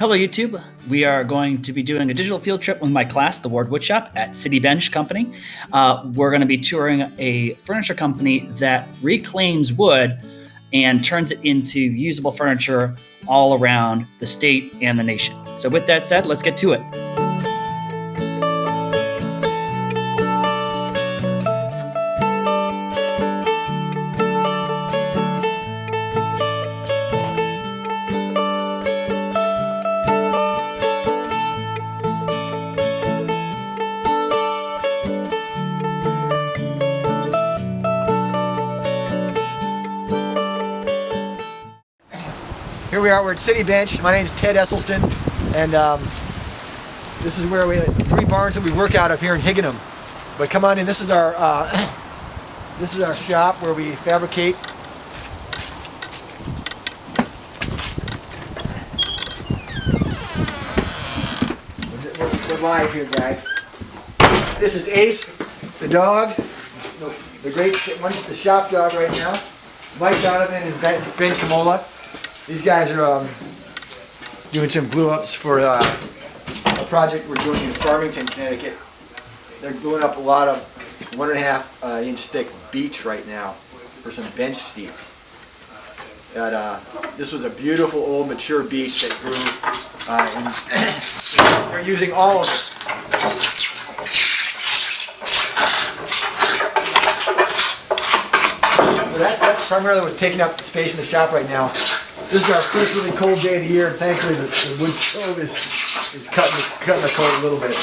Hello YouTube. We are going to be doing a digital field trip with my class, the Warde Woodshop at City Bench Company. We're going to be touring a furniture company that reclaims wood and turns it into usable furniture all around the state and the nation. So with that said, let's get to it. Here we are, we're at City Bench. My name is Ted Esselstyn, and this is where we have 3 barns that we work out of here in Higganum. But come on in, this is our shop where we fabricate. We're live here, guys. This is Ace, the dog, the great one, the shop dog right now. Mike Donovan and Ben Kamola. These guys are doing some glue-ups for a project we're doing in Farmington, Connecticut. They're gluing up a lot of 1.5 inch thick beech right now for some bench seats. This was a beautiful old mature beech that grew, and they're using all of it. So that's primarily what's taking up the space in the shop right now. This is our first really cold day of the year, and thankfully the wood stove is cutting the cold a little bit.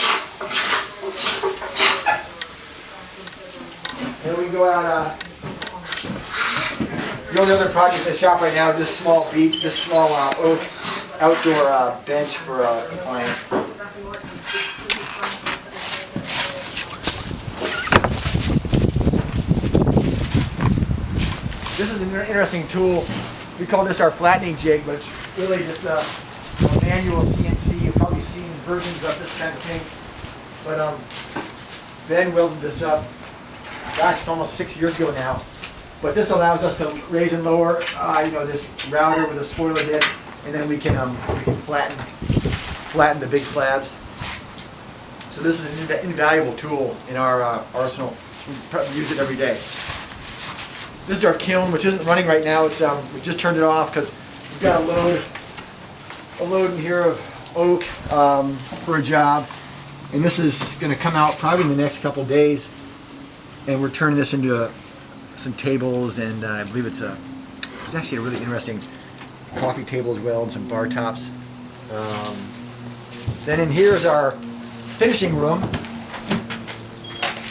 And we can go out. The only other project in the shop right now is this small beech, this small oak outdoor bench for a client. This is an interesting tool. We call this our flattening jig, but it's really just a manual CNC. You've probably seen versions of this kind of thing. But Ben welded this up, gosh, it's almost 6 years ago now. But this allows us to raise and lower, this router with a spoiler bit, and then we can flatten the big slabs. So this is an invaluable tool in our arsenal. We use it every day. This is our kiln, which isn't running right now. It's we just turned it off because we've got a load in here of oak for a job, and this is going to come out probably in the next couple days. And we're turning this into some tables, and I believe it's actually a really interesting coffee table as well, and some bar tops. Then in here is our finishing room.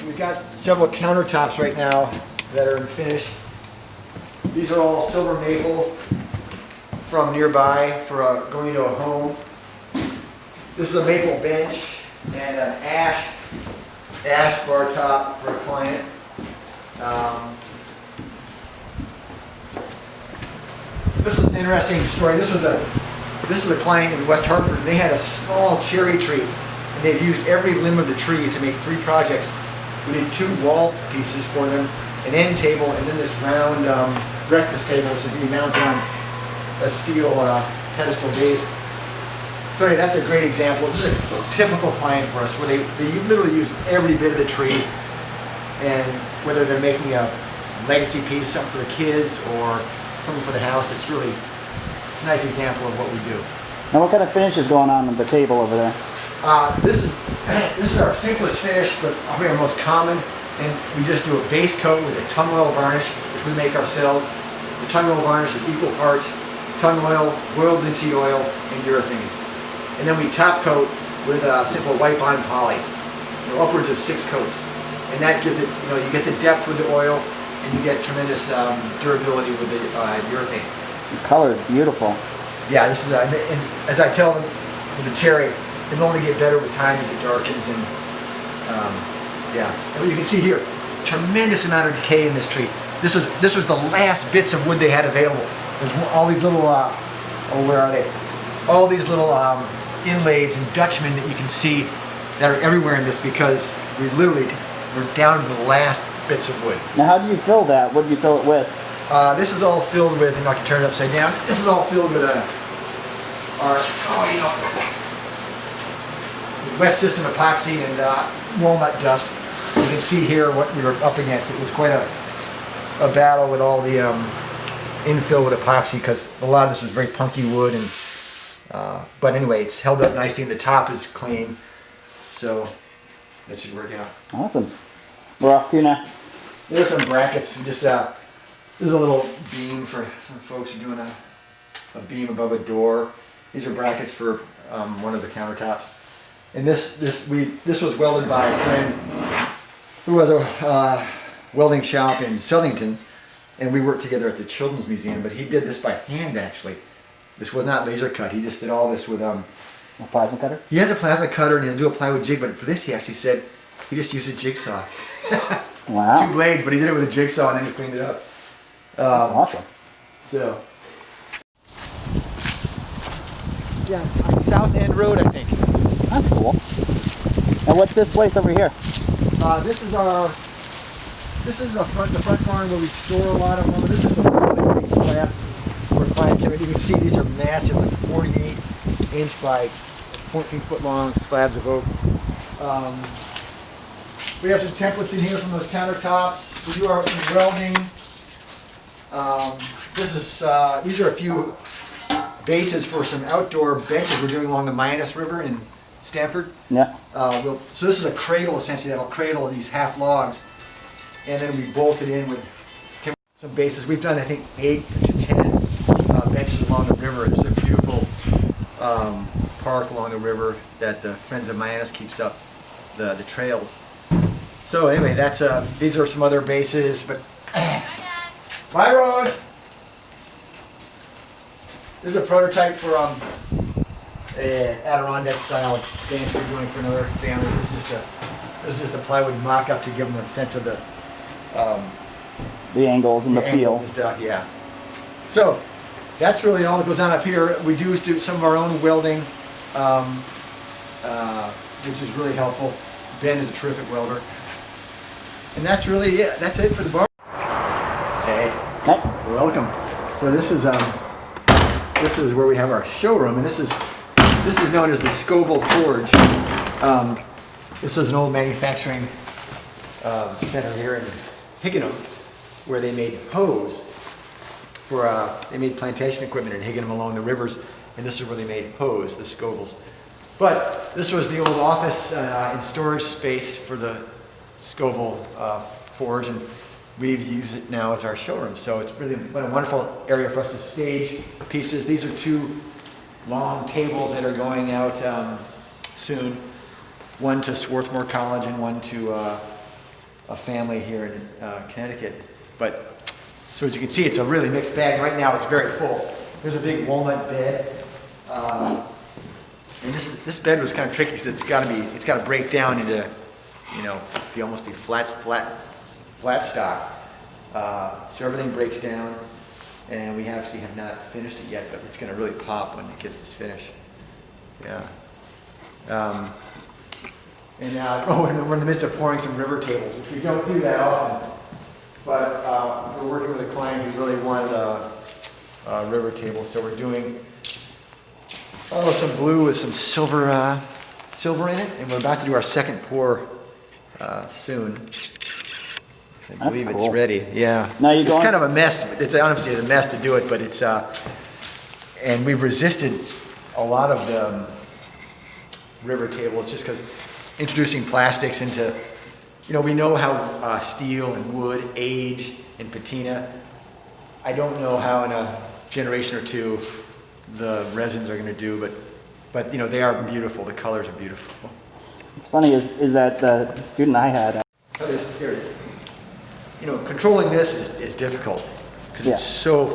We've got several countertops right now that are in finish. These are all silver maple from nearby for going into a home. This is a maple bench and an ash bar top for a client. This is an interesting story. This is a client in West Hartford. They had a small cherry tree, and they've used every limb of the tree to make 3 projects. We did 2 wall pieces for them, an end table, and then this round breakfast table, which is going to be mounted on a steel pedestal base. So anyway, that's a great example. This is a typical client for us, where they literally use every bit of the tree, and whether they're making a legacy piece, something for the kids, or something for the house, it's a nice example of what we do. Now, what kind of finish is going on the table over there? This is our simplest finish, but probably our most common. And we just do a base coat with a tung oil varnish, which we make ourselves. The tung oil varnish is equal parts tung oil, boiled linseed oil, and urethane. And then we top coat with simple white bond poly, upwards of 6 coats. And that gives it, you get the depth with the oil, and you get tremendous durability with the urethane. The color is beautiful. Yeah, this is, and as I tell them with the cherry, it'll only get better with time as it darkens. And and you can see here, tremendous amount of decay in this tree. This was the last bits of wood they had available. There's all these little, where are they? All these little inlays and Dutchmen that you can see that are everywhere in this, because we're down to the last bits of wood. Now, how did you fill that? What did you fill it with? This is all filled with, and I can turn it upside down. This is all filled with a our West System epoxy and walnut dust. You can see here what we were up against. It was quite a battle with all the infill with epoxy because a lot of this was very punky wood. And but anyway, it's held up nicely and the top is clean. So that should work out. Awesome. We're off to now. There's some brackets. Just this is a little beam for some folks who are doing a beam above a door. These are brackets for one of the countertops. And this was welded by a friend who has a welding shop in Southington, and we worked together at the Children's Museum. But he did this by hand actually. This was not laser cut. He just did all this with a plasma cutter. He has a plasma cutter and he'll do a plywood jig. But for this, he actually said he just used a jigsaw. Wow. 2 blades, but he did it with a jigsaw and then he cleaned it up. That's awesome. So. Yeah, it's on South End Road, I think. That's cool. And what's this place over here? This is the front barn where we store a lot of them. This is a really big slab for client. You can see these are massive, like 48-inch by 14-foot long slabs of oak. We have some templates in here from those countertops. We do our welding. These are a few bases for some outdoor benches we're doing along the Mianus River in Stanford. Yeah. So this is a cradle essentially that'll cradle these half logs, and then we bolt it in with some bases. We've done I think 8 to 10 benches along the river. It's a beautiful park along the river that the Friends of Mianus keeps up the trails. So anyway, that's these are some other bases, but bye Rose. This is a prototype for Adirondack style bench we're doing for another family. This is just a plywood mock-up to give them a sense of the angles and the feel and stuff. Yeah. So that's really all that goes on up here. We do some of our own welding, which is really helpful. Ben is a terrific welder, and that's really it. That's it for the bar. Hey, welcome. So this is where we have our showroom, and this is known as the Scoville Forge. This is an old manufacturing center here in Higganum, where they made hose for they made plantation equipment in Higganum along the rivers, and this is where they made hose, the Scovilles. But this was the old office and storage space for the Scoville Forge, and we've used it now as our showroom. So it's really been a wonderful area for us to stage pieces. These are 2 long tables that are going out soon. One to Swarthmore College and one to a family here in Connecticut. But so as you can see, it's a really mixed bag. Right now it's very full. There's a big walnut bed. And this bed was kind of tricky because it's got to break down into, be almost be flat stock. So everything breaks down, and we obviously have not finished it yet, but it's going to really pop when it gets this finish. Yeah. And we're in the midst of pouring some river tables, which we don't do that often. But we're working with a client who really wanted a river table, so we're doing some blue with some silver in it, and we're about to do our second pour soon. I believe it's ready. Yeah. Now it's kind of a mess. It's honestly a mess to do it, but it's and we've resisted a lot of the river tables just because introducing plastics into, we know how steel and wood age in patina. I don't know how in a generation or 2 the resins are going to do, but they are beautiful. The colors are beautiful. What's funny is that the student I had. Here it is. Controlling this is difficult because it's so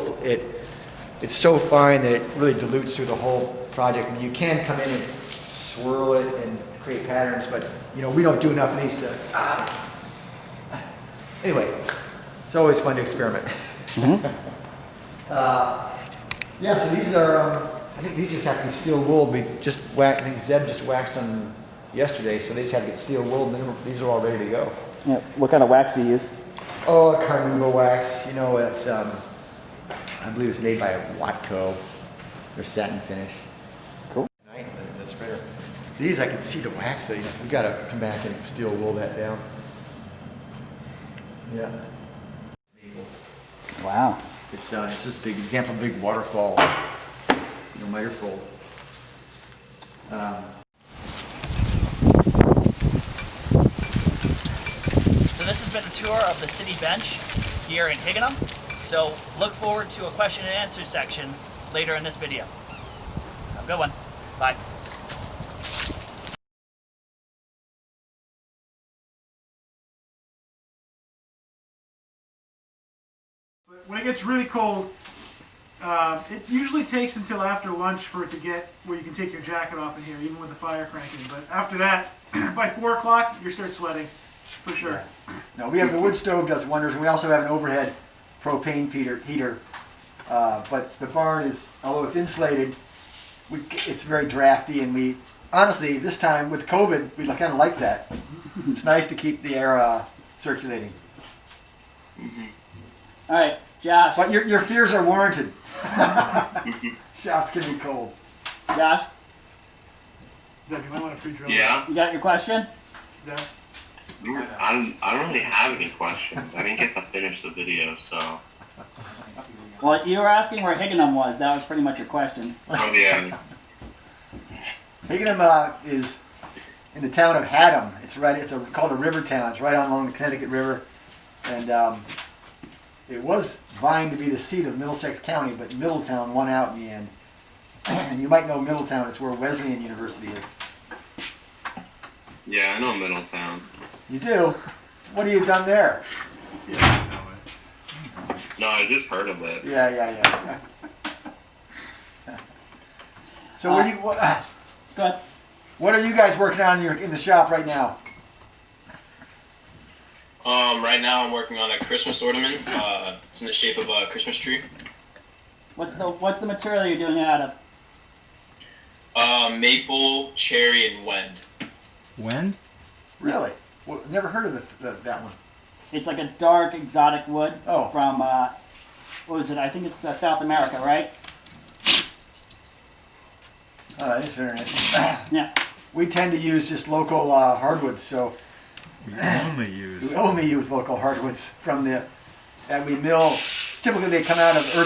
fine that it really dilutes through the whole project. I mean, you can come in and swirl it and create patterns, but we don't do enough of these to. Anyway, it's always fun to experiment. Mm-hmm. So these are. I think these just have to be steel wool. We just waxed. I think Zeb just waxed them yesterday, so they just have to get steel wool. And these are all ready to go. Yeah. What kind of wax do you use? Oh, Carnauba wax. It's I believe it's made by Watco. They're satin finish. These I can see the wax. We got to come back and steel wool that down. Yeah. Wow. It's just a big example of a big waterfall. Miterfold. So this has been a tour of the city bench here in Higganum. So look forward to a question and answer section later in this video. Have a good one. Bye. When it gets really cold, it usually takes until after lunch for it to get where you can take your jacket off in here, even with the fire cranking. But after that, by 4 o'clock, you start sweating, for sure. Yeah. No, we have the wood stove does wonders, and we also have an overhead propane heater. But the barn is, although it's insulated, it's very drafty, and we honestly this time with COVID, we kind of like that. It's nice to keep the air circulating. Mm-hmm. All right, Josh. But your fears are warranted. Shops can be cold. Josh, Zeb, you might want to pre-drill. Yeah. you got your question? Zeb? I don't really have any questions. I didn't get to finish the video, so. Well, you were asking where Higganum was. That was pretty much your question. Oh yeah. Higganum is in the town of Haddam. It's right. It's called a river town. It's right along the Connecticut River, and it was vying to be the seat of Middlesex County, but Middletown won out in the end. And you might know Middletown. It's where Wesleyan University is. Yeah, I know Middletown. You do? What have you done there? No, I just heard of it. Yeah. So what Go ahead. what are you guys working on in the shop right now? Right now I'm working on a Christmas ornament. It's in the shape of a Christmas tree. What's the material you're doing it out of? Maple, cherry, and wend. When? Really? Well, never heard of that one. It's like a dark exotic wood Oh. from what was it? I think it's South America, right? That's interesting. Yeah. We tend to use just local hardwoods, so We only use. we only use local hardwoods from that we mill. Typically, they come out of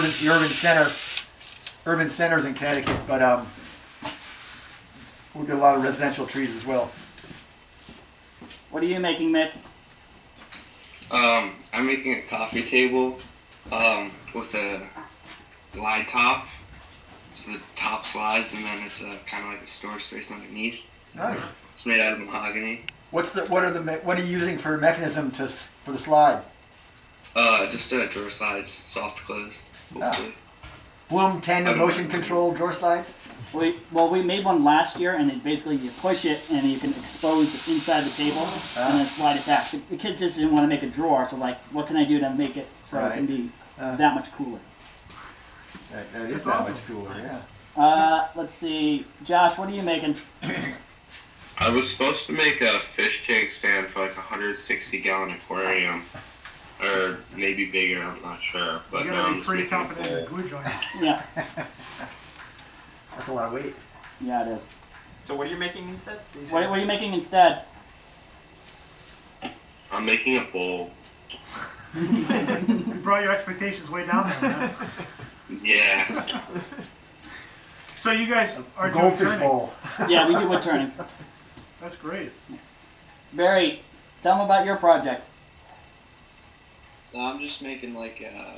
urban centers in Connecticut, but we get a lot of residential trees as well. What are you making, Mick? I'm making a coffee table with a glide top. So the top slides, and then it's kind of like a storage space underneath. Nice. It's made out of mahogany. What are you using for mechanism for the slide? Just drawer slides, soft close, hopefully. Bloom tandem motion control drawer slides. We made one last year, and it basically you push it and you can expose the inside of the table and then slide it back. The kids just didn't want to make a drawer, so like, what can I do to make it so it can be that much cooler? That is that much cooler, yeah. Let's see, Josh, what are you making? I was supposed to make a fish tank stand for like a 160-gallon aquarium, or maybe bigger. I'm not sure. But You now gotta I'm be just pretty making confident in a the glue joints. Yeah, That's a lot of weight. yeah, it is. So what are you making instead? What are you making instead? I'm making a bowl. You brought your expectations way down there, man. Yeah. So you guys are doing Goldfish turning. bowl. Yeah, we do wood turning. That's great. Barry, tell them about your project. I'm just making like a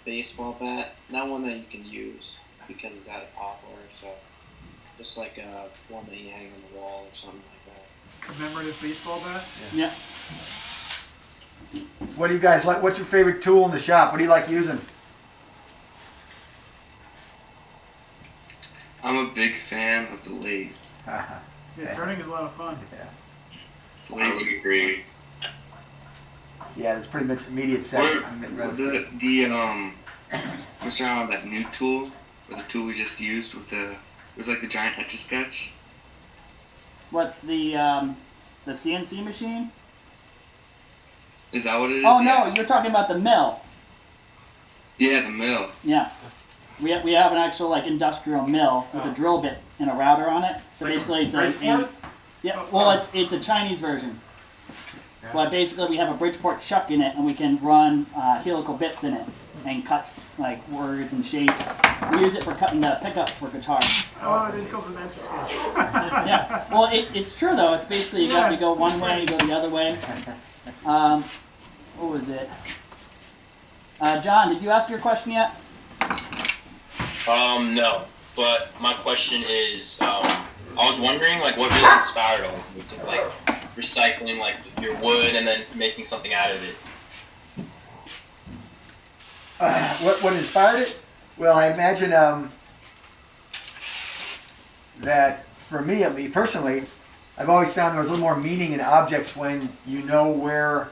baseball bat, not one that you can use because it's out of poplar, so just like one that you hang on the wall or something like that. Commemorative baseball bat. Yeah. What do you guys like? What's your favorite tool in the shop? What do you like using? I'm a big fan of the lathe. Yeah, turning is a lot of fun. I would agree. Yeah, it's pretty much immediate sex. Mr. Allen, that new tool, or the tool we just used with it was like the giant Etch-a-Sketch. What, the CNC machine? Is that what it is? Oh Yeah. no, you're talking about the mill. Yeah, the mill. Yeah. We have an actual like industrial mill with a drill bit and a router on it. So basically, it's it's a Chinese version. But basically, we have a Bridgeport chuck in it, and we can run helical bits in it and cuts like words and shapes. We use it for cutting the pickups for guitars. Oh, it equals an etch a sketch. Yeah. Well, it's true though. It's basically you got to go one way, you go the other way. What was it? John, did you ask your question yet? No. But my question is, I was wondering, like, what really inspired all of this, like, recycling, like, your wood and then making something out of it? What inspired it? Well, I imagine that for me, at least personally, I've always found there was a little more meaning in objects when you know where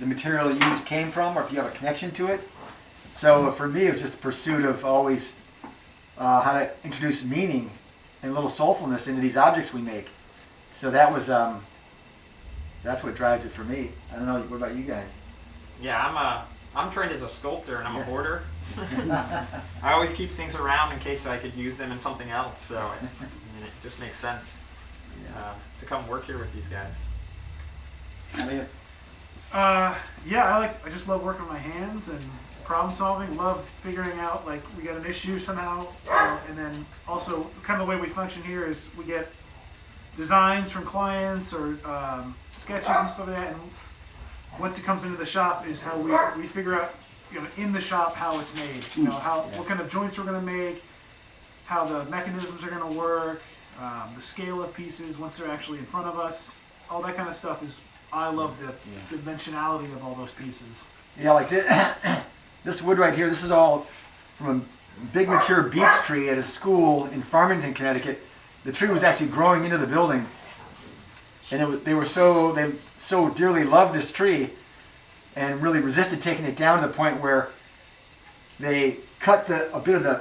the material you used came from, or if you have a connection to it. So for me, it was just the pursuit of always how to introduce meaning and a little soulfulness into these objects we make. So that was that's what drives it for me. I don't know. What about you guys? Yeah, I'm trained as a sculptor and I'm a hoarder. I always keep things around in case I could use them in something else. So it just makes sense to come work here with these guys. Yeah, I just love working with my hands and problem solving. Love figuring out like we got an issue somehow, and then also kind of the way we function here is we get designs from clients or sketches and stuff like that, and once it comes into the shop is how we figure out in the shop how it's made. What kind of joints we're going to make, how the mechanisms are going to work, the scale of pieces once they're actually in front of us. All that kind of stuff is. I love the dimensionality of all those pieces. Yeah, like this wood right here, this is all from a big mature beech tree at a school in Farmington, Connecticut. The tree was actually growing into the building, and they so dearly loved this tree and really resisted taking it down to the point where they cut a bit of the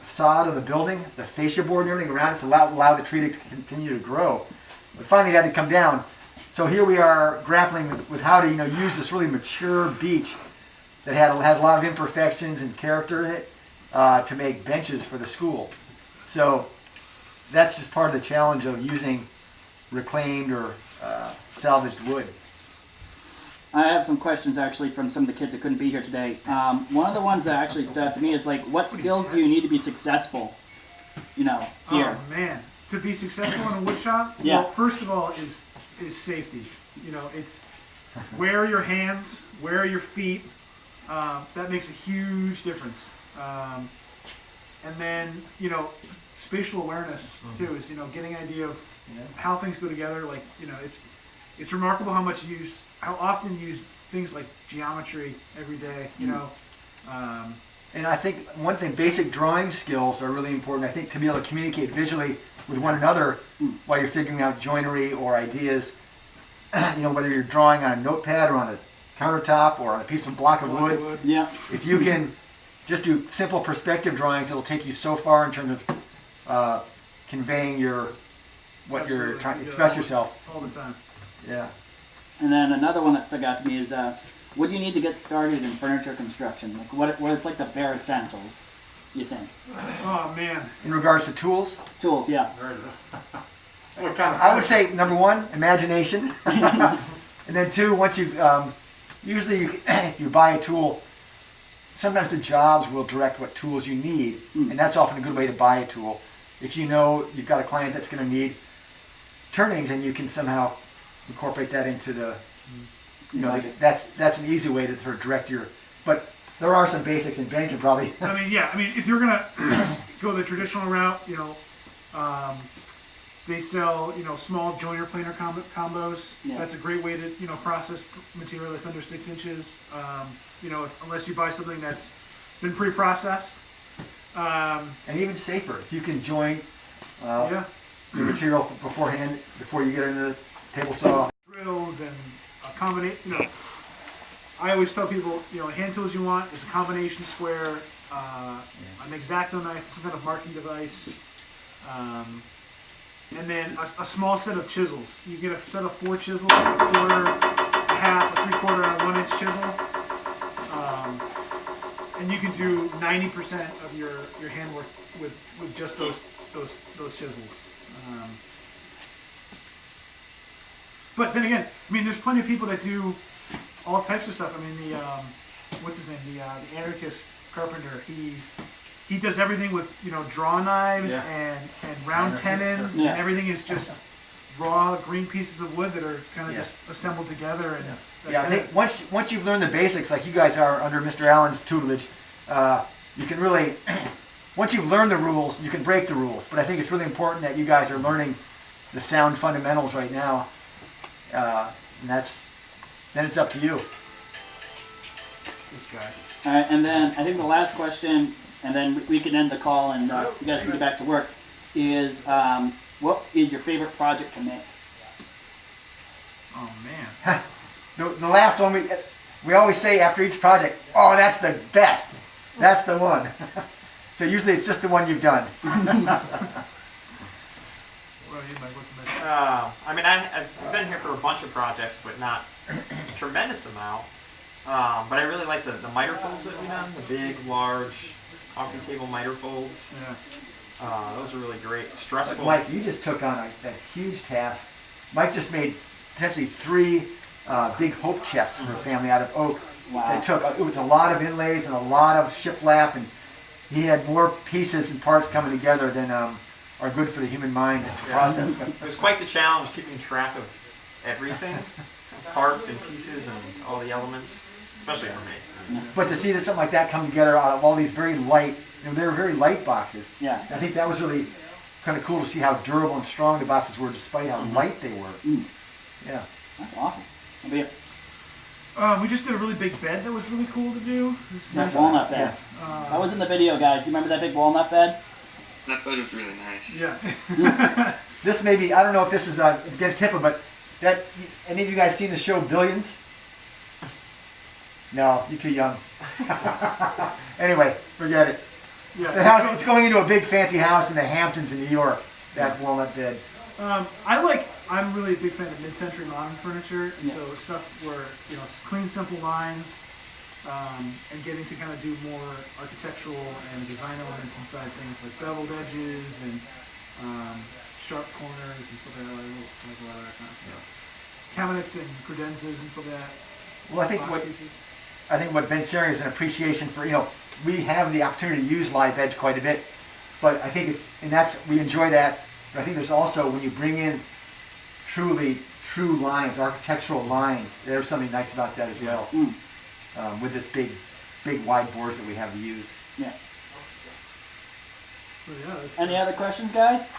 facade of the building, the fascia board and everything around it to allow the tree to continue to grow. But finally it had to come down. So here we are grappling with how to use this really mature beech that has a lot of imperfections and character in it to make benches for the school. So that's just part of the challenge of using reclaimed or salvaged wood. I have some questions actually from some of the kids that couldn't be here today. One of the ones that actually stood out to me is like, what skills do you need to be successful? Here. Oh man, to be successful in a wood shop. Yeah. Well, first of all is safety. It's where are your hands, where are your feet. That makes a huge difference. And then spatial awareness too is getting an idea of how things go together. Like it's remarkable how often you use things like geometry every day. And I think one thing, basic drawing skills are really important. I think to be able to communicate visually with one another while you're figuring out joinery or ideas, whether you're drawing on a notepad or on a countertop or on a piece of block of wood. Yeah. If you can just do simple perspective drawings, it'll take you so far in terms of conveying what you're trying to express yourself. All the time. Yeah. And then another one that stuck out to me is, what do you need to get started in furniture construction? Like what is like the bare essentials, you think? Oh man. In regards to tools? Tools, yeah. I would say number one, imagination. And then two, once if you buy a tool, sometimes the jobs will direct what tools you need, and that's often a good way to buy a tool. If you know you've got a client that's going to need turnings, and you can somehow incorporate that into the, that's an easy way to sort of direct your. But there are some basics, and Ben can probably. If you're gonna go the traditional route, they sell small joiner planer combos. Yeah. That's a great way to process material that's under 6 inches. Unless you buy something that's been pre-processed. And even safer if you can join the material beforehand before you get into the table saw. Drills and a combination. I always tell people, hand tools you want is a combination square, an X-Acto knife, some kind of marking device, and then a small set of chisels. You get a set of 4 chisels, a quarter, a half, a 3/4, and a 1-inch chisel. and you can do 90% of your handwork with just those chisels. But then again, I mean, there's plenty of people that do all types of stuff. I mean, the what's his name? The anarchist carpenter. He does everything with draw knives and round tenons, and everything is just raw green pieces of wood that are kind of just assembled together. And that's I think once you've learned the basics, like you guys are under Mr. Allen's tutelage, you can really, once you've learned the rules, you can break the rules. But I think it's really important that you guys are learning the sound fundamentals right now, and then it's up to you. This guy. All right, and then I think the last question, and then we can end the call, and you guys can get back to work. Is what is your favorite project to make? Oh man. The last one we always say after each project, oh, that's the best. That's the one. So usually it's just the one you've done. What about you, Mike? What's the next? I mean, I've been here for a bunch of projects, but not a tremendous amount. But I really like the miter folds that we done, the big, large coffee table miter folds. Yeah. Those are really great. Stressful. Mike, you just took on a huge task. Mike just made potentially 3 big hope chests for a family out of oak. Wow. It was a lot of inlays and a lot of shiplap, and he had more pieces and parts coming together than are good for the human mind process. It was quite the challenge keeping track of everything, parts and pieces and all the elements, especially for me. But to see something like that come together out of all these very light, they were very light boxes. Yeah. I think that was really kind of cool to see how durable and strong the boxes were despite how light they were. Yeah. That's awesome. What about you? We just did a really big bed that was really cool to do. That walnut bed. That was in the video, guys. You remember that big walnut bed? That bed was really nice. Yeah. This may be, I don't know if this is against HIPAA, but any of you guys seen the show Billions? No, you're too young. Anyway, forget it. Yeah. The house, it's going into a big fancy house in the Hamptons in New York, that walnut bed. I'm really a big fan of mid-century modern furniture, and so stuff where it's clean, simple lines, and getting to kind of do more architectural and design elements inside things like beveled edges and sharp corners and stuff like that. I like a lot of that kind of stuff. Cabinets and credenzas and stuff like that. Well, I think what Ben's sharing is an appreciation for, we have the opportunity to use live edge quite a bit, but I think we enjoy that. But I think there's also, when you bring in true lines, architectural lines, there's something nice about that as well. With this big wide boards that we have to use. Yeah. So, yeah, Any other questions, guys?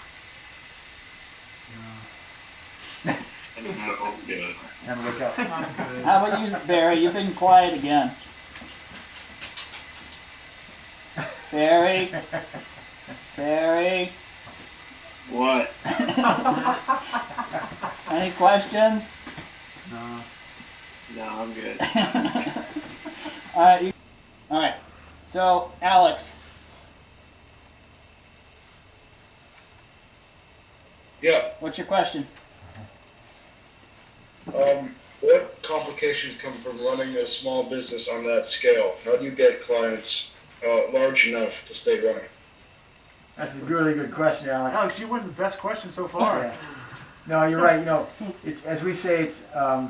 Good. And look up. How about you, Barry? You've been quiet again. Barry? Barry? What? Any questions? No. No, I'm good. All right. So, Alex. Yeah. What's your question? What complications come from running a small business on that scale? How do you get clients large enough to stay running? That's a really good question, Alex. Alex, you were the best question so far. Yeah. No, you're right. It's, as we say, it's I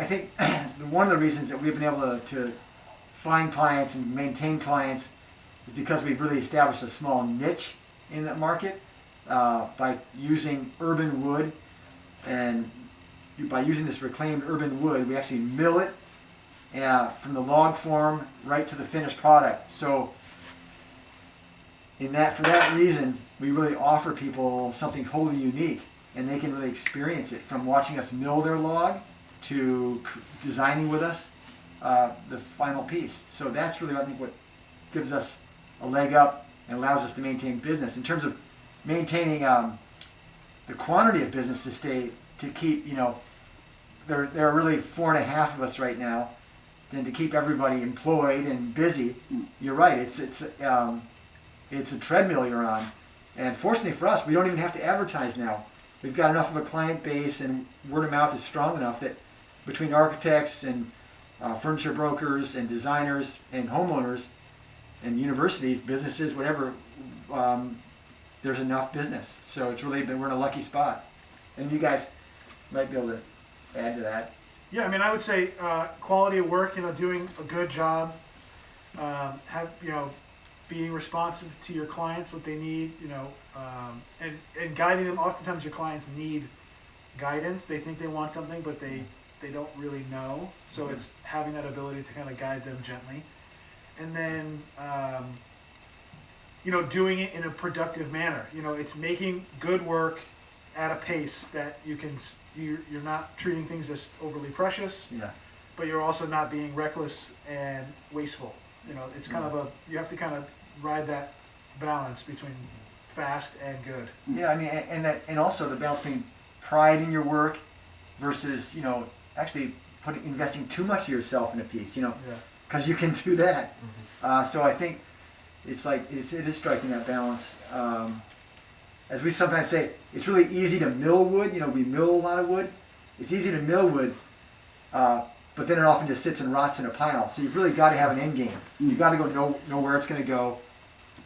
think one of the reasons that we've been able to find clients and maintain clients is because we've really established a small niche in that market by using urban wood, and by using this reclaimed urban wood, we actually mill it from the log form right to the finished product. So for that reason, we really offer people something wholly unique, and they can really experience it from watching us mill their log to designing with us the final piece. So that's really, I think, what gives us a leg up and allows us to maintain business. In terms of maintaining the quantity of business to keep, there are really 4.5 of us right now, then to keep everybody employed and busy, you're right, it's a treadmill you're on. And fortunately for us, we don't even have to advertise now. We've got enough of a client base, and word of mouth is strong enough that between architects and furniture brokers and designers and homeowners and universities, businesses, whatever, there's enough business. So it's really been, we're in a lucky spot. And you guys might be able to add to that. Yeah, I mean, I would say quality of work, doing a good job, being responsive to your clients, what they need, and guiding them. Oftentimes your clients need guidance. They think they want something, but they don't really know. So it's having that ability to kind of guide them gently. And then, doing it in a productive manner. It's making good work at a pace that you're not treating things as overly precious, but you're also not being reckless and wasteful. It's kind of you have to kind of ride that balance between fast and good. Yeah, I mean, and also the balance between pride in your work versus, actually investing too much of yourself in a piece, because you can do that. So I think it's like, it is striking that balance. As we sometimes say, it's really easy to mill wood. We mill a lot of wood. It's easy to mill wood, but then it often just sits and rots in a pile. So you've really got to have an end game. You've got to know where it's going to go,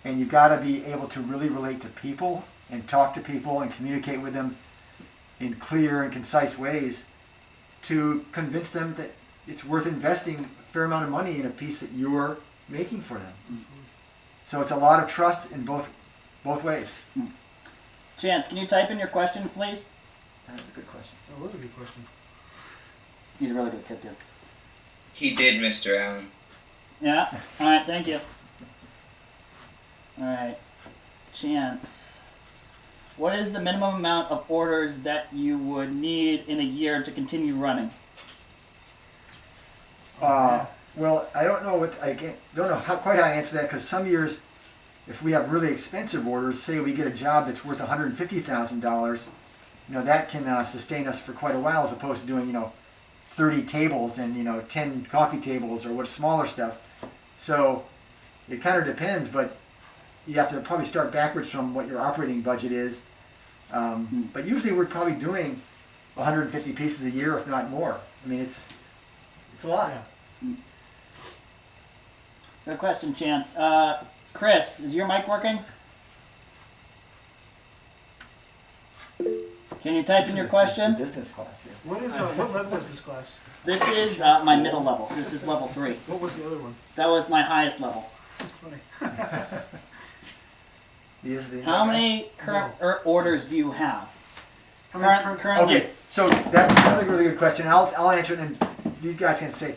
and you've got to be able to really relate to people and talk to people and communicate with them in clear and concise ways to convince them that it's worth investing a fair amount of money in a piece that you're making for them. So it's a lot of trust in both ways. Chance, can you type in your question, please? That's a good question. That was a good question. He's a really good kid, too. He did, Mr. Allen. Yeah? Alright, thank you. Alright. Chance. What is the minimum amount of orders that you would need in a year to continue running? Well, I don't know quite how to answer that, because some years, if we have really expensive orders, say we get a job that's worth $150,000, that can sustain us for quite a while, as opposed to doing 30 tables and 10 coffee tables or what smaller stuff. So it kind of depends, but you have to probably start backwards from what your operating budget is. But usually we're probably doing 150 pieces a year, if not more. I mean, it's a lot. Good question, Chance. Chris, is your mic working? Can you type in your question? Business class here. What level is this class? This is my middle level. This is level 3. What was the other one? That was my highest level. That's funny. How many current orders do you have? Currently. Okay, so that's another really good question. I'll answer it, and these guys can say.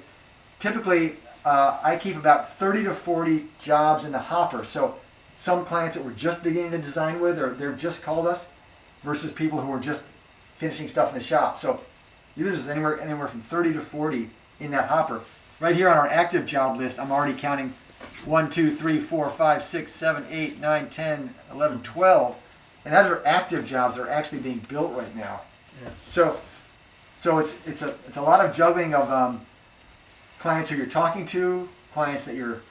Typically, I keep about 30 to 40 jobs in the hopper. So some clients that we're just beginning to design with, or they've just called us, versus people who are just finishing stuff in the shop. So there's anywhere from 30 to 40 in that hopper. Right here on our active job list, I'm already counting 1, 2, 3, 4, 5, 6, 7, 8, 9, 10, 11, 12. And those are active jobs that are actually being built right now. Yeah. So it's a lot of juggling of clients who you're talking to, clients that you're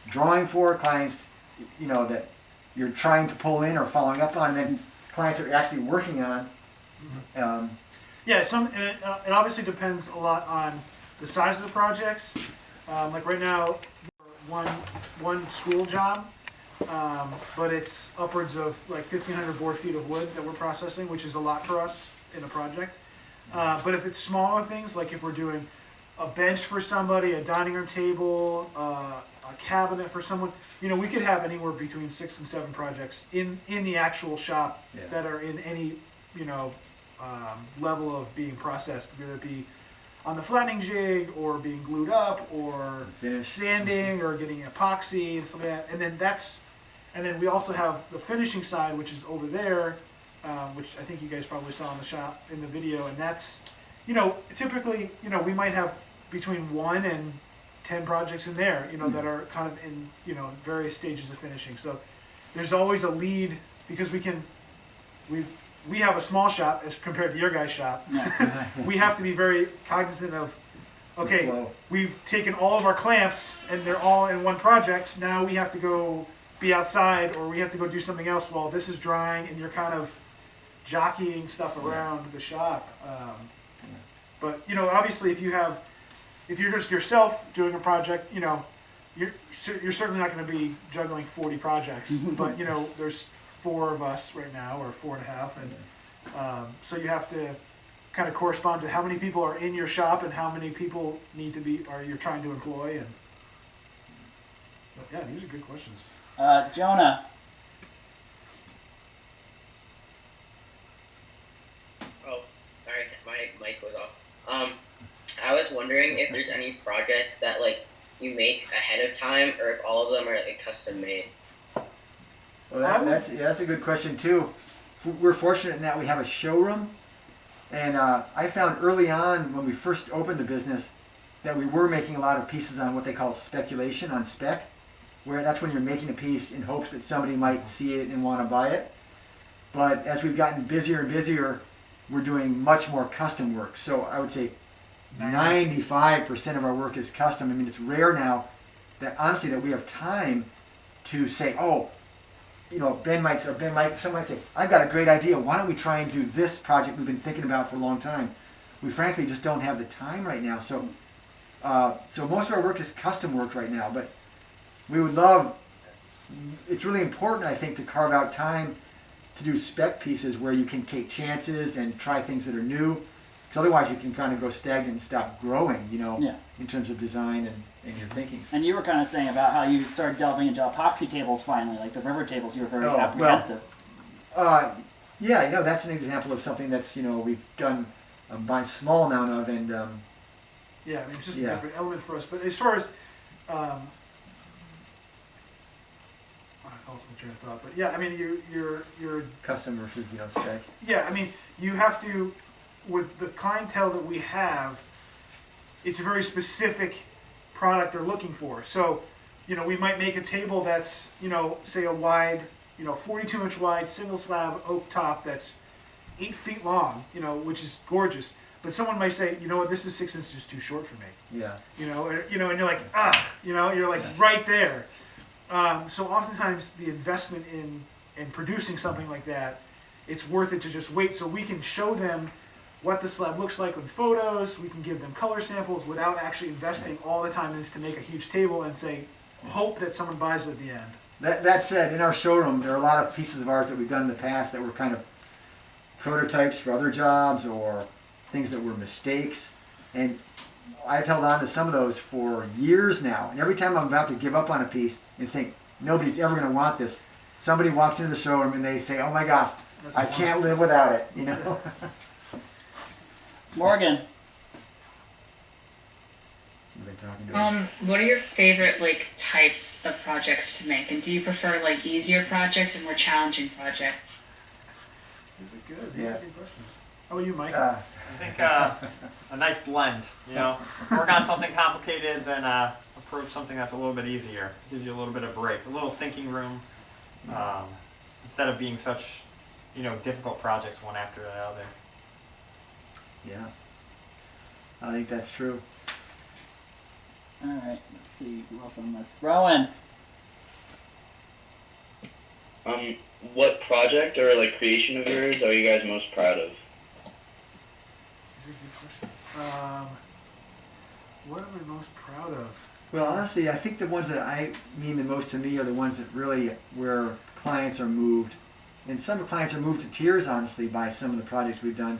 drawing for, clients that you're trying to pull in or following up on, and then clients that you're actually working on. It obviously depends a lot on the size of the projects. Like right now, one school job, but it's upwards of like 1,500 board feet of wood that we're processing, which is a lot for us in a project. But if it's smaller things, like if we're doing a bench for somebody, a dining room table, a cabinet for someone, we could have anywhere between 6 and 7 projects in the actual shop that are in any level of being processed, whether it be on the flattening jig or being glued up or sanding or getting epoxy and stuff like that. And then we also have the finishing side, which is over there, which I think you guys probably saw in the shop in the video, and that's typically we might have between 1 and 10 projects in there, that are kind of in, various stages of finishing. So there's always a lead, because we have a small shop as compared to your guys' shop. We have to be very cognizant of, okay, we've taken all of our clamps and they're all in one project. Now we have to go be outside, or we have to go do something else while this is drying, and you're kind of jockeying stuff around the shop. But obviously, if you have if you're just yourself doing a project, you know, you're certainly not going to be juggling 40 projects. But you know, there's 4 of us right now, or 4.5, and so you have to kind of correspond to how many people are in your shop and how many people you're trying to employ. And but yeah, these are good questions. Jonah. Oh, sorry, my mic was off. I was wondering if there's any projects that like you make ahead of time, or if all of them are like custom made. Well, that's a good question too. We're fortunate in that we have a showroom, and I found early on when we first opened the business that we were making a lot of pieces on what they call speculation, on spec, where that's when you're making a piece in hopes that somebody might see it and want to buy it. But as we've gotten busier and busier, we're doing much more custom work. So I would say 95% of our work is custom. I mean, it's rare now that honestly that we have time to say, oh, you know, someone might say, I've got a great idea. Why don't we try and do this project we've been thinking about for a long time? We frankly just don't have the time right now. So most of our work is custom work right now, but we would love, it's really important, I think, to carve out time to do spec pieces where you can take chances and try things that are new. Because otherwise you can kind of go stagnant and stop growing, you know, in terms of design and your thinking. And you were kind of saying about how you started delving into epoxy tables finally, like the river tables. You were very apprehensive. Yeah, you know, that's an example of something that's, you know, we've done a small amount of, and yeah, I mean, it's just a different element for us. But as far as I lost my train of thought, but yeah, I mean, you're custom versus, you know, spec. Yeah, I mean, you have to, with the clientele that we have, it's a very specific product they're looking for. So, you know, we might make a table that's, you know, say a wide, you know, 42-inch wide single slab oak top that's 8 feet long, you know, which is gorgeous. But someone might say, you know what, this is 6 inches too short for me. Yeah. You know, and you're like, you know, you're like right there. So oftentimes the investment in producing something like that, it's worth it to just wait so we can show them what the slab looks like with photos. We can give them color samples without actually investing all the time in this to make a huge table and say, hope that someone buys it at the end. That said, in our showroom, there are a lot of pieces of ours that we've done in the past that were kind of prototypes for other jobs or things that were mistakes. And I've held on to some of those for years now. And every time I'm about to give up on a piece and think, nobody's ever going to want this, somebody walks into the showroom and they say, oh my gosh, I can't live without it, you know? Morgan. What are your favorite like types of projects to make, and do you prefer like easier projects or more challenging projects? These are good. Yeah. Good questions. How about you, Mike? I think a nice blend. You know, work on something complicated, then approach something that's a little bit easier. Gives you a little bit of break, a little thinking room, instead of being such, you know, difficult projects one after the other. Yeah, I think that's true. All right, let's see who else on the list. Rowan. What project or like creation of yours are you guys most proud of? These are good questions. What am I most proud of? Well, honestly, I think the ones that I mean the most to me are the ones that really where clients are moved, and some clients are moved to tears, honestly, by some of the projects we've done.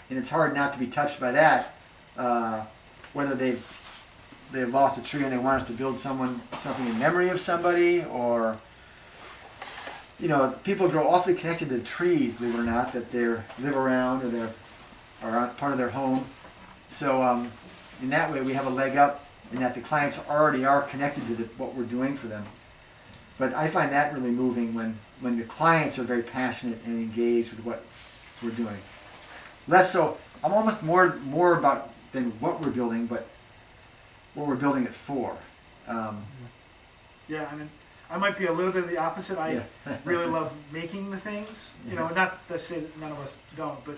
And it's hard not to be touched by that, whether they've lost a tree and they want us to build something in memory of somebody, or, you know, people grow awfully connected to trees, believe it or not, that they live around or are part of their home. So in that way we have a leg up in that the clients already are connected to what we're doing for them. But I find that really moving when the clients are very passionate and engaged with what we're doing. Less so, I'm almost more about than what we're building, but what we're building it for. Yeah, I mean, I might be a little bit of the opposite. I really love making the things. You know, not to say that none of us don't, but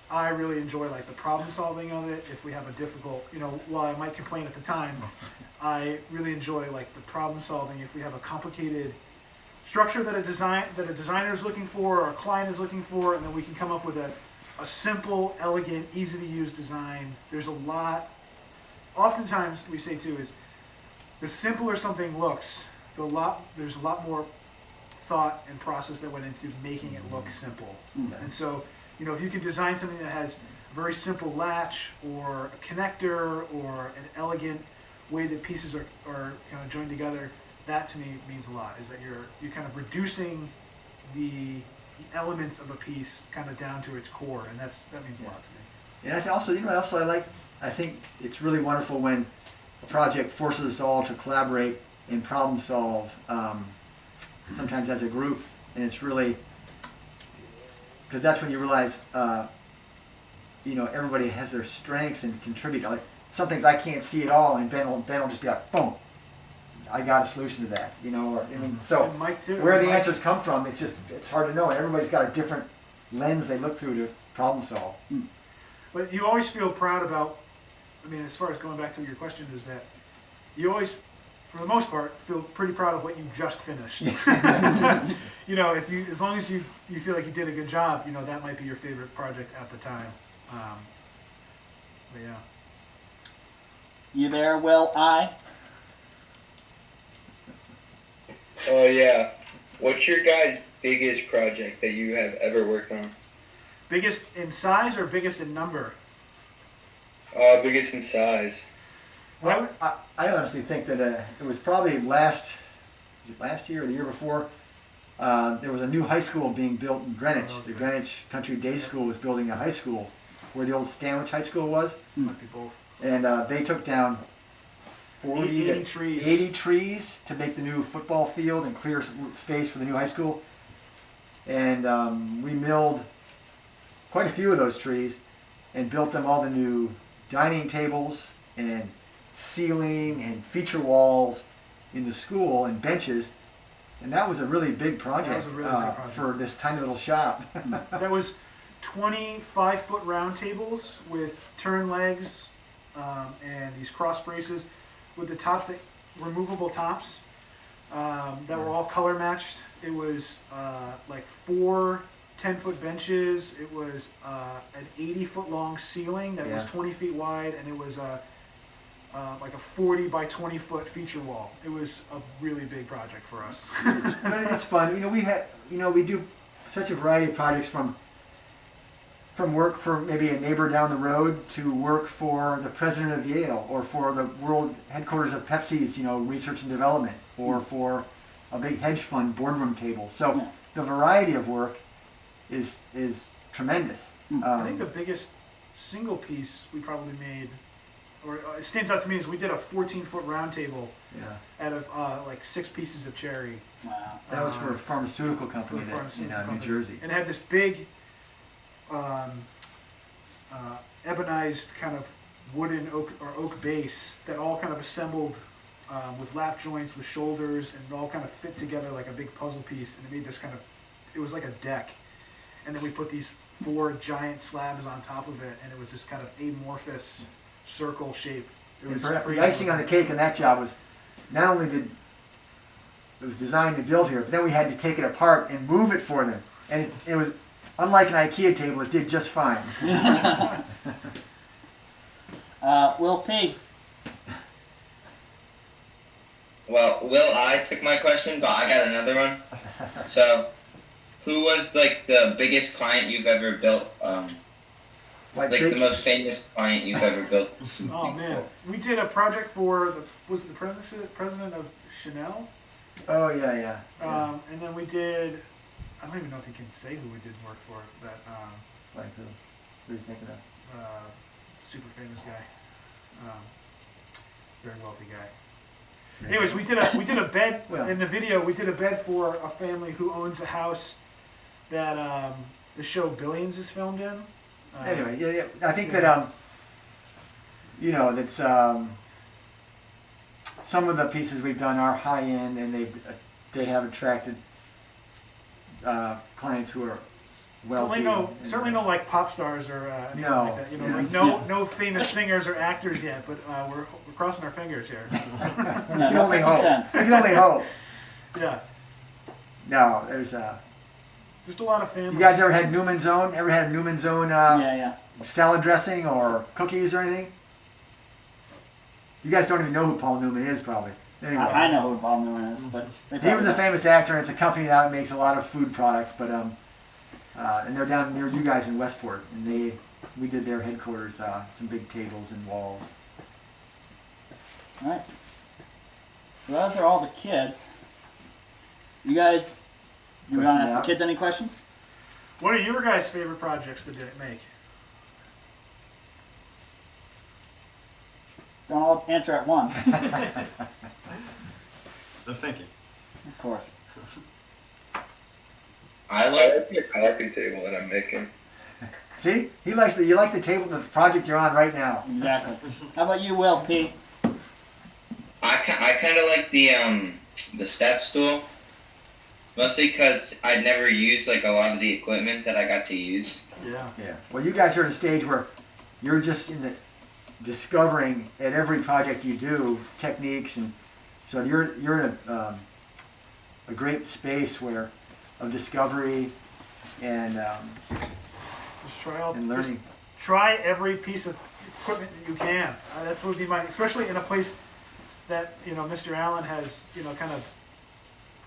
I really enjoy like the problem solving of it. If we have a difficult, you know, while I might complain at the time, I really enjoy like the problem solving. If we have a complicated structure that a designer is looking for or a client is looking for, and then we can come up with a a simple, elegant, easy to use design. There's a lot. Oftentimes, we say too is the simpler something looks, there's a lot more thought and process that went into making it look simple. And so, if you can design something that has a very simple latch or a connector or an elegant way that pieces are kind of joined together, that to me means a lot. Is that you're kind of reducing the elements of a piece kind of down to its core, and that means a lot to me. And I think it's really wonderful when a project forces us all to collaborate and problem solve, sometimes as a group, and it's really, because that's when you realize, everybody has their strengths and contribute. Like, some things I can't see at all, and Ben will just be like, boom, I got a solution to that, so And Mike too. where the Mike- answers come from, it's hard to know. Everybody's got a different lens they look through to problem solve. But you always feel proud about, as far as going back to your question, is that you always, for the most part, feel pretty proud of what you just finished. As long as you feel like you did a good job, that might be your favorite project at the time. But yeah. You there, Will? Oh yeah. What's your guys' biggest project that you have ever worked on? Biggest in size or biggest in number? Biggest in size. Well, I honestly think that it was probably last year or the year before. There was a new high school being built in Greenwich. The Greenwich Country Day School was building a high school where the old Stanwich High School was. Might be both. And they took down 80 trees. 80 trees to make the new football field and clear space for the new high school. And we milled quite a few of those trees and built them all the new dining tables and ceiling and feature walls in the school and benches. And that was a really big project, for this tiny little shop. That was 25-foot round tables with turn legs and these cross braces with the tops, removable tops that were all color matched. It was like 4 10-foot benches. It was an 80-foot long ceiling that was 20 feet wide, and it was like a 40 by 20 foot feature wall. It was a really big project for us. But it's fun. We do such a variety of projects from work for maybe a neighbor down the road to work for the president of Yale or for the world headquarters of Pepsi's, research and development, or for a big hedge fund boardroom table. So the variety of work is tremendous. I think the biggest single piece we probably made, or it stands out to me, is we did a 14-foot round table out of like 6 pieces of cherry. Wow. That was for a pharmaceutical company in New Jersey. And it had this big ebonized kind of wooden oak base that all kind of assembled with lap joints, with shoulders, and it all kind of fit together like a big puzzle piece. And it made this it was like a deck. And then we put these 4 giant slabs on top of it, and it was this kind of amorphous circle shape. It was the icing on the cake in that job was not only did it was designed to build here, but then we had to take it apart and move it for them. And it was, unlike an IKEA table, it did just fine. Will P. Well, Will I took my question, but I got another one. So, who was like the biggest client you've ever built? Like the most famous client you've ever built? Oh man, we did a project for was it the president of Chanel? Oh yeah. And then we did. I don't even know if you can say who we did work for. That like who? Who are you thinking of? Super famous guy, very wealthy guy. Anyways, we did a bed in the video. We did a bed for a family who owns a house that the show Billions is filmed in. Anyway, I think that that's some of the pieces we've done are high end, and they have attracted clients who are wealthy. Certainly no like pop stars or anything like that. Like no famous singers or actors yet, but we're crossing our fingers here. We can only hope. We can only hope. Yeah. No, there's Just a lot of families. You guys ever had Newman's Own? Ever had Newman's Own Yeah. salad dressing or cookies or anything? You guys don't even know who Paul Newman is, probably. Anyway. I know who Paul Newman is, but He was a famous actor, and it's a company that makes a lot of food products. But and they're down near you guys in Westport, and we did their headquarters, some big tables and walls. All right. So those are all the kids. You guys, you want to ask the kids any questions? What are your guys' favorite projects to make? Don't all answer at once. They're thinking. Of course. I like the coffee table that I'm making. See, you like the table, the project you're on right now. Exactly. How about you, Will P? I kind of like the step stool, mostly because I'd never used like a lot of the equipment that I got to use. Yeah. Yeah. Well, you guys are at a stage where you're just in the discovering at every project you do techniques, and so you're in a great space where of discovery and Just try and learning. Just try every piece of equipment that you can. That's would be especially in a place that Mr. Allen has kind of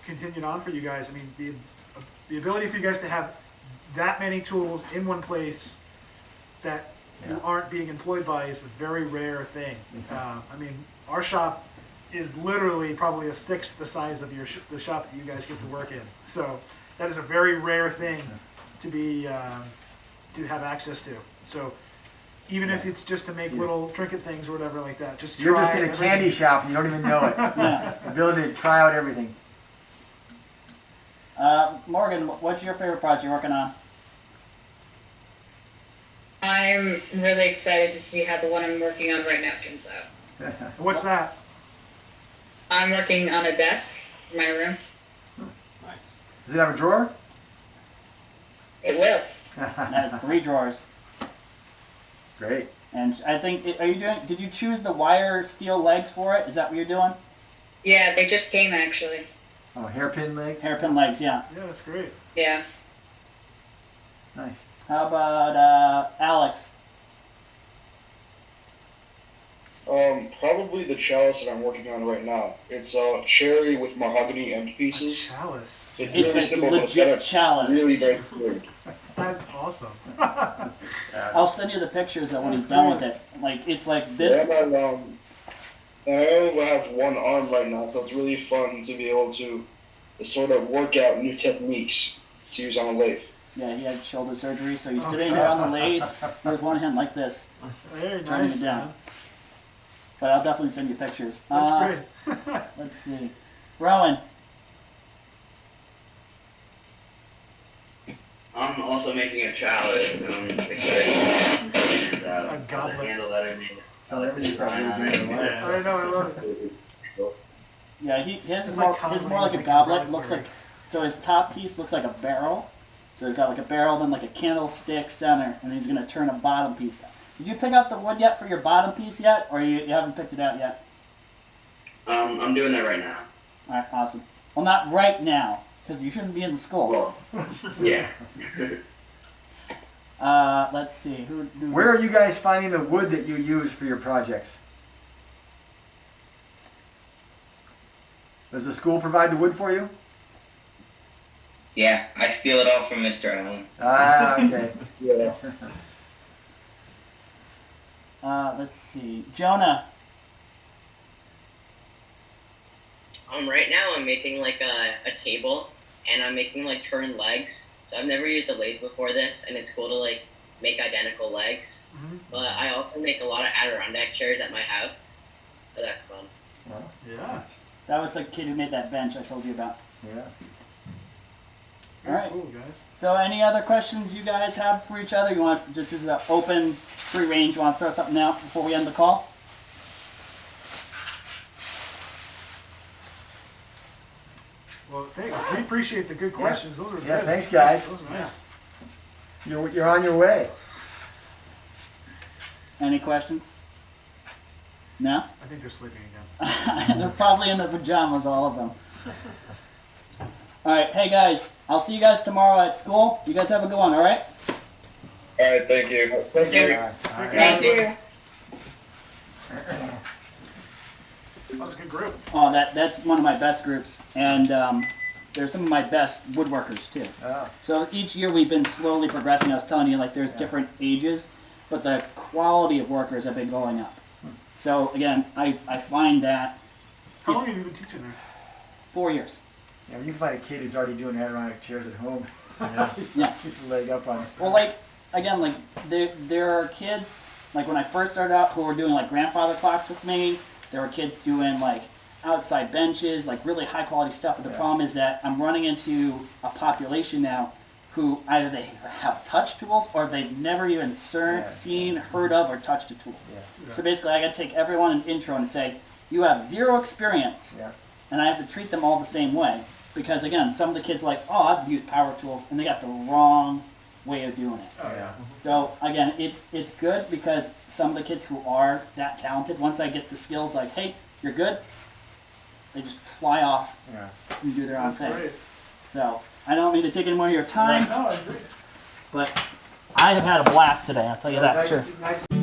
continued on for you guys. I mean, the ability for you guys to have that many tools in one place that you aren't being employed by is a very rare thing. I mean, our shop is literally probably a sixth the size of the shop that you guys get to work in. So that is a very rare thing to be to have access to. So even if it's just to make little trinket things or whatever like that, just You're try just in a everything. candy shop and you don't even know it. Ability to try out everything. Morgan, what's your favorite project you're working on? I'm really excited to see how the one I'm working on right now turns out. What's that? I'm working on a desk in my room. Nice. Does it have a drawer? It will. It has 3 drawers. Great. And I think, did you choose the wire steel legs for it? Is that what you're doing? Yeah, they just came actually. Oh, hairpin legs? Hairpin legs, yeah. Yeah, that's great. Yeah. Nice. How about Alex? Probably the chalice that I'm working on right now. It's cherry with mahogany end pieces. Chalice. It's It's really a simple, but legit it's chalice. really very good. That's awesome. I'll send you the pictures of when he's done with it. Like, it's like this. Yeah, and I only have one arm right now, so it's really fun to be able to sort of work out new techniques to use on a lathe. Yeah, he had shoulder surgery, so he's sitting there on the lathe with one hand like this, Very turning nice, it down. man. But I'll definitely send you pictures. That's great. Let's see. Rowan. I'm also making a chalice, and I'm excited. And, A goblet. the handle that I made. I like the design on it. I know, I love it. Yeah, his It's is more, like his more like a Common goblet. English Looks word. like, so his top piece looks like a barrel. So he's got like a barrel, then like a candlestick center, and then he's gonna turn a bottom piece. Did you pick out the wood yet for your bottom piece yet, or you haven't picked it out yet? I'm doing that right now. All right, awesome. Well, not right now, because you shouldn't be in the school. Well, yeah. Let's see. Where are you guys finding the wood that you use for your projects? Does the school provide the wood for you? Yeah, I steal it all from Mr. Allen. Ah, okay. Yeah. Let's see. Jonah. Right now I'm making like a table, and I'm making like turn legs. So I've never used a lathe before this, and it's cool to like make identical legs. Mm-hmm. But I also make a lot of Adirondack chairs at my house, so that's fun. Yeah. That was the kid who made that bench I told you about. Yeah. All right. Cool, guys. So any other questions you guys have for each other? You want, this is an open, free range. You want to throw something out before we end the call? Well, we appreciate the good questions. Those are good. Yeah, thanks, guys. Those are nice. You're on your way. Any questions? No? I think they're sleeping again. They're probably in their pajamas, all of them. All All right, hey guys, I'll see you guys tomorrow at school. You guys have a good one, all right? All right, thank you. Thank you. Thank you. That was a good group. Oh, that's one of my best groups, and they're some of my best woodworkers too. Oh. So each year we've been slowly progressing. I was telling you, like there's different ages, but the quality of workers have been going up. So again, I find that How long have you been teaching there? 4 years. Yeah, you can find a kid who's already doing Adirondack chairs at home. Yeah. Keeps a leg up on it. Well, like again, like there are kids like when I first started out who were doing like grandfather clocks with me. There were kids doing like outside benches, like really high quality stuff. But the problem is that I'm running into a population now who either they have touch tools or they've never even seen, heard of, or touched a tool. Yeah. So basically, I got to take everyone in intro and say, you have zero experience, and I have to treat them all the same way. Because again, some of the kids are like, oh, I've used power tools, and they got the wrong way of doing it. Oh, yeah. So again, it's good because some of the kids who are that talented, once I get the skills like, hey, you're good, they just fly off and do their own That's thing. great. So I don't mean to take any more of your time, No, I agree. but I have had a blast today, I'll tell you that. Nice Sure. to see- nice to